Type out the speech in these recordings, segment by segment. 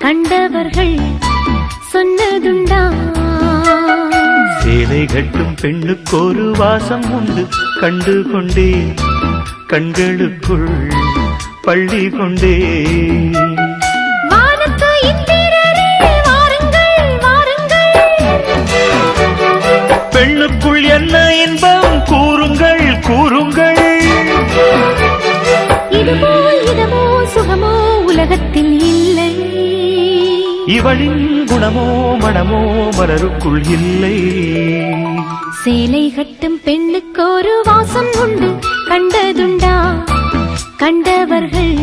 கண்டவர்கள் சொன்னதுண்டா? சேலை கட்டும் பெண்ணுக்கு ஒரு வாசம் உண்டு, கண்டு கொண்டே கண்களுக்குள் பள்ளி கொண்டே. பெண்ணுக்குள் என்ன இன்பம் கூறுங்கள் கூறுங்கள். இதுபோல் இதமோ சுகமோ உலகத்தில் இல்லை. இவளின் குணமோ மனமோ மலருக்குள் இல்லை. சேலை கட்டும் பெண்ணுக்கு ஒரு வாசம் உண்டு, கண்டதுண்டா? கண்டவர்கள்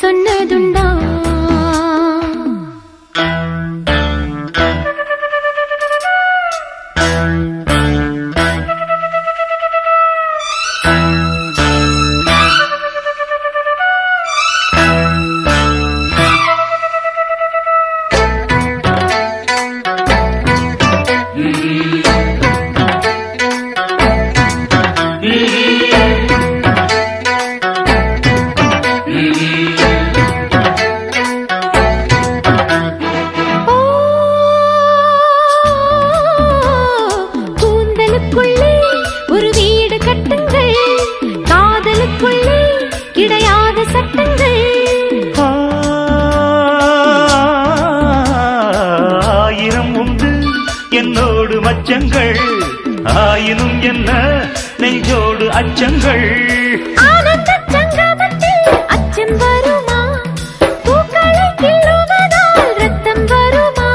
சொன்னதுண்டா? ஒரு வீடு கட்டுங்கள், காதலுக்குள்ளே கிடையாத சட்டங்கள். ஆயிரம் உண்டு என்னோடு மச்சங்கள், ஆயினும் என்ன நெஞ்சோடு அச்சங்கள். ஆனந்த சங்கமத்தில் அச்சம் வருமா? பூக்களை கிள்ளுவதால் ரத்தம் வருமா?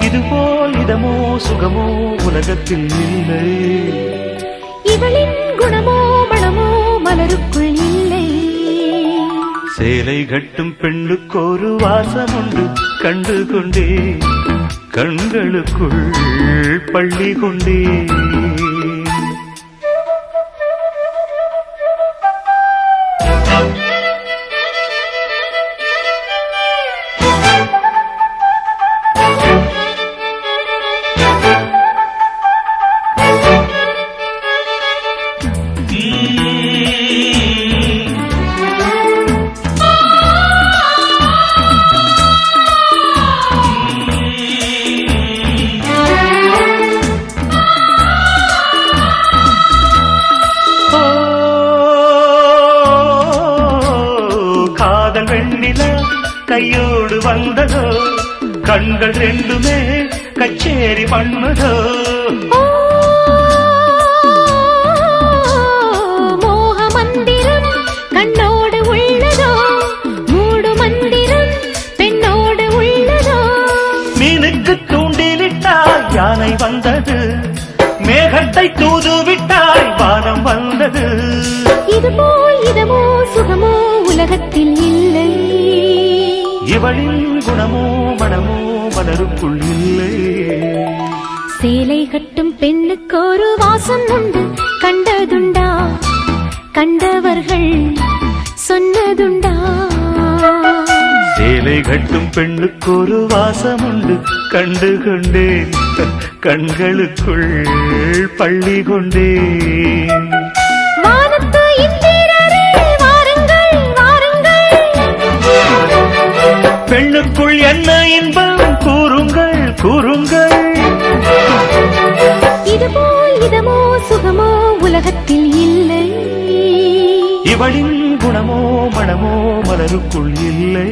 இதுபோல் இதமோ சுகமோ உலகத்தில் இல்லை. இவளின் குணமோ மனமோ மலருக்குள் இல்லை. சேலை கட்டும் பெண்ணுக்கு ஒரு வாசம் உண்டு, கண்டு கொண்டே கண்களுக்குள் பள்ளி கொண்டே. வெண்ணில கையோடு வந்ததோ, கண்கள் ரெண்டுமே கச்சேரி பண்ணதோ. மோக மந்திரம் கண்ணோடு உள்ளதோ, மூடு மந்திரம் பெண்ணோடு உள்ளதோ. மீனுக்கு தூண்டிலிட்டால் யானை வந்தது, மேகத்தை தூதுவிட்டால் வானம் வந்தது. இதுபோல் இதமோ சுகமோ உலகத்தில் இல்லை. இவளின் குணமோ மனமோ மலருக்குள் இல்லை. சேலை கட்டும் பெண்ணுக்கு ஒரு வாசம் உண்டு, கண்டதுண்டா? கண்டவர்கள் சொன்னதுண்டா? சேலை கட்டும் பெண்ணுக்கு ஒரு வாசம் உண்டு, கண்டு கொண்டேன் கண்களுக்குள் பள்ளி கொண்டேன். பெண்ணுக்குள் என்ன இன்பம் கூறுங்கள் கூறுங்கள். இதுபோல் இதமோ சுகமோ உலகத்தில் இல்லை. இவளின் குணமோ மனமோ மலருக்குள் இல்லை.